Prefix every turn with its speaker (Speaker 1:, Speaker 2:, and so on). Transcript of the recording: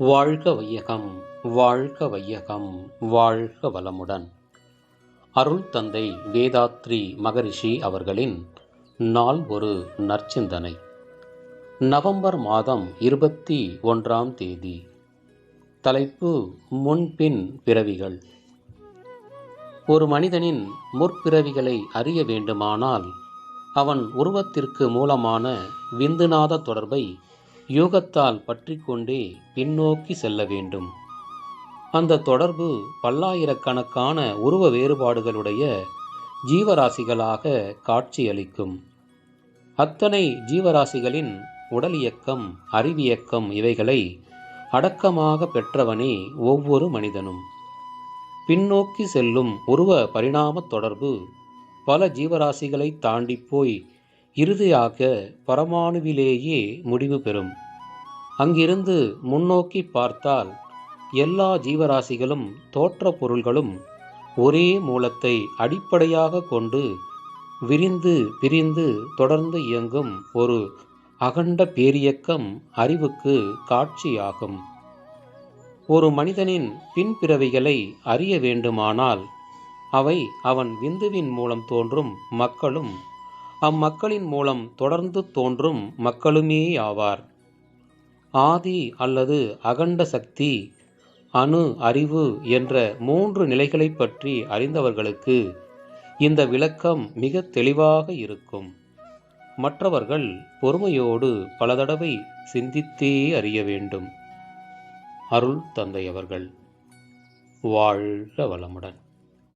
Speaker 1: வாழ்க வையகம், வாழ்க வையகம், வாழ்க வளமுடன். அருள் தந்தை வேதாத்ரி மகரிஷி அவர்களின் நாள் ஒரு நற்சிந்தனை. நவம்பர் மாதம் 21ஆம் தேதி. தலைப்பு: முன்பின் பிறவிகள். ஒரு மனிதனின் முற்பிறவிகளை அறிய வேண்டுமானால் அவன் உருவத்திற்கு மூலமான விந்துநாத தொடர்பை யோகத்தால் பற்றி கொண்டே பின்னோக்கி செல்ல வேண்டும். அந்த தொடர்பு பல்லாயிரக்கணக்கான உருவ வேறுபாடுகளுடைய ஜீவராசிகளாக காட்சியளிக்கும். அத்தனை ஜீவராசிகளின் உடலியக்கம், அறிவியக்கம் இவைகளை அடக்கமாக பெற்றவனே ஒவ்வொரு மனிதனும். பின்னோக்கி செல்லும் உருவ பரிணாம தொடர்பு பல ஜீவராசிகளை தாண்டி போய் இறுதியாக பரமாணுவிலேயே முடிவு பெறும். அங்கிருந்து முன்னோக்கி பார்த்தால் எல்லா ஜீவராசிகளும் தோற்ற பொருள்களும் ஒரே மூலத்தை அடிப்படையாக கொண்டு விரிந்து பிரிந்து தொடர்ந்து இயங்கும் ஒரு அகண்ட பேரியக்கம் அறிவுக்கு காட்சியாகும். ஒரு மனிதனின் பின்பிறவிகளை அறிய வேண்டுமானால் அவை அவன் விந்துவின் மூலம் தோன்றும் மக்களும் அம்மக்களின் மூலம் தொடர்ந்து தோன்றும் மக்களுமேயாவார். ஆதி அல்லது அகண்ட சக்தி, அணு அறிவு என்ற 3 நிலைகளை பற்றி அறிந்தவர்களுக்கு இந்த விளக்கம் மிக தெளிவாக இருக்கும். மற்றவர்கள் பொறுமையோடு பல தடவை சிந்தித்தே அறிய வேண்டும். அருள் தந்தை அவர்கள். வாழ்க வளமுடன்.